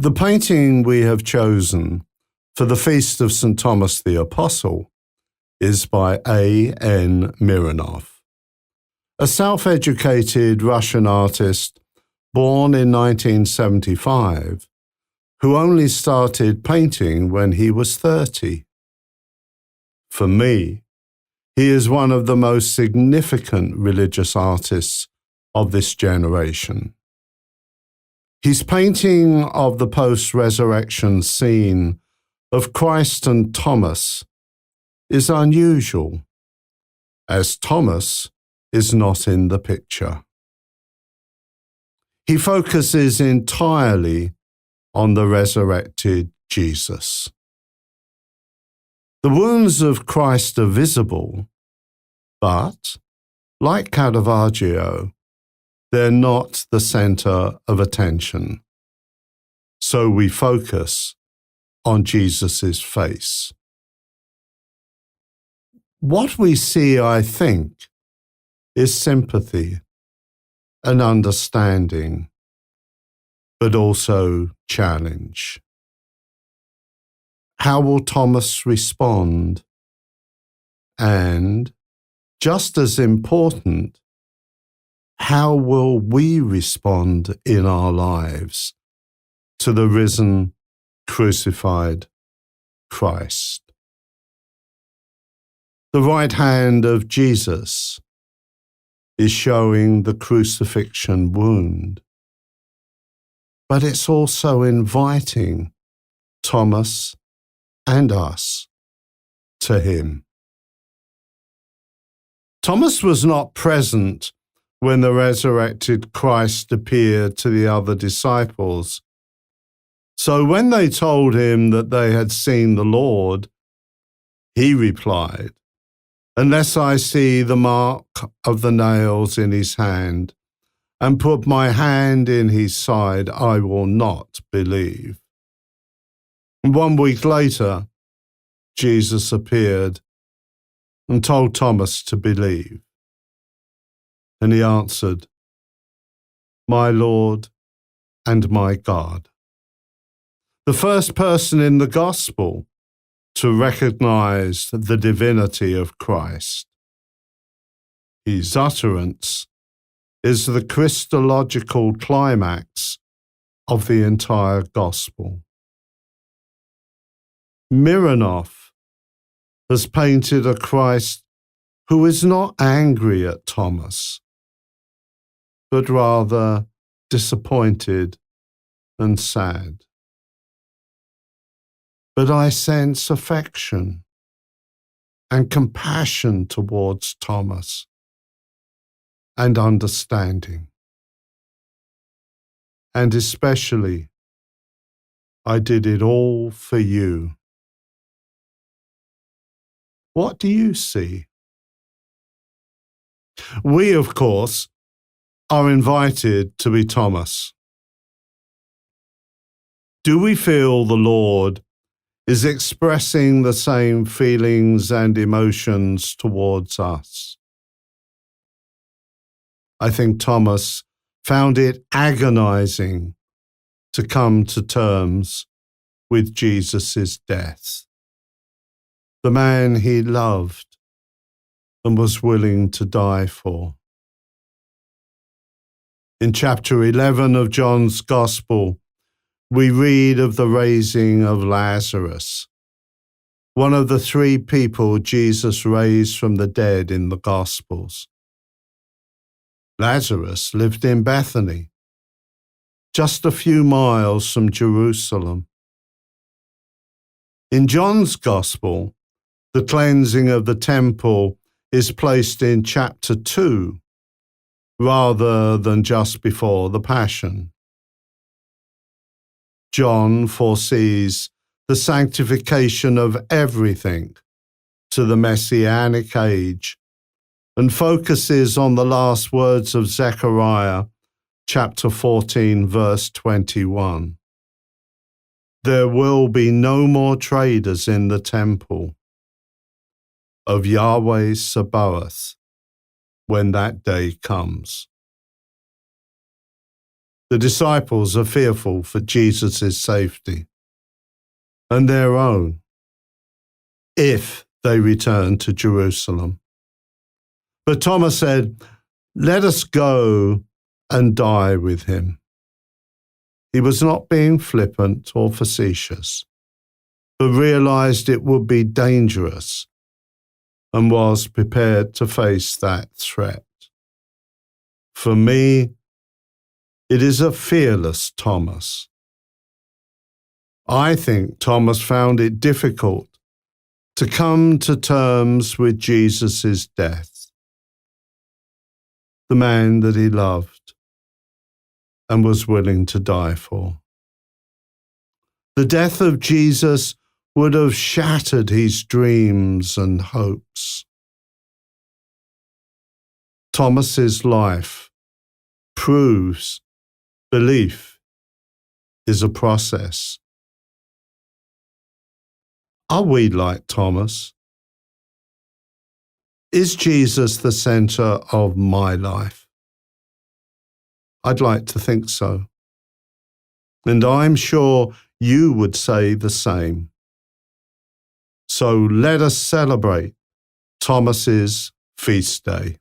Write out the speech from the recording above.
The painting we have chosen for the Feast of St. Thomas the Apostle is by A.N. Mironov, a self-educated Russian artist born in 1975, who only started painting when he was 30. For me, he is one of the most significant religious artists of this generation. His painting of the post-resurrection scene of Christ and Thomas is unusual, as Thomas is not in the picture. He focuses entirely on the resurrected Jesus. The wounds of Christ are visible, but, like Caravaggio, they're not the center of attention. So we focus on Jesus' face. What we see, I think, is sympathy and understanding, but also challenge. How will Thomas respond? And, just as important, how will we respond in our lives to the risen, crucified Christ? The right hand of Jesus is showing the crucifixion wound, but it's also inviting Thomas and us to him. Thomas was not present when the resurrected Christ appeared to the other disciples. So when they told him that they had seen the Lord, he replied, "Unless I see the mark of the nails in his hand and put my hand in his side, I will not believe." 1 week later, Jesus appeared and told Thomas to believe. And he answered, "My Lord and my God." The first person in the Gospel to recognize the divinity of Christ. His utterance is the Christological climax of the entire Gospel. Mironov has painted a Christ who is not angry at Thomas, but rather disappointed and sad. But I sense affection and compassion towards Thomas and understanding. And especially, I did it all for you. What do you see? We, of course, are invited to be Thomas. Do we feel the Lord is expressing the same feelings and emotions towards us? I think Thomas found it agonizing to come to terms with Jesus' death, the man he loved and was willing to die for. In chapter 11 of John's Gospel, we read of the raising of Lazarus, one of the 3 people Jesus raised from the dead in the Gospels. Lazarus lived in Bethany, just a few miles from Jerusalem. In John's Gospel, the cleansing of the temple is placed in chapter 2, rather than just before the Passion. John foresees the sanctification of everything to the Messianic age and focuses on the last words of Zechariah, chapter 14, verse 21. There will be no more traders in the temple of Yahweh Sabaoth when that day comes. The disciples are fearful for Jesus' safety and their own if they return to Jerusalem. But Thomas said, "Let us go and die with him." He was not being flippant or facetious, but realized it would be dangerous and was prepared to face that threat. For me, it is a fearless Thomas. I think Thomas found it difficult to come to terms with Jesus' death, the man that he loved and was willing to die for. The death of Jesus would have shattered his dreams and hopes. Thomas's life proves belief is a process. Are we like Thomas? Is Jesus the center of my life? I'd like to think so. And I'm sure you would say the same. So let us celebrate Thomas's feast day.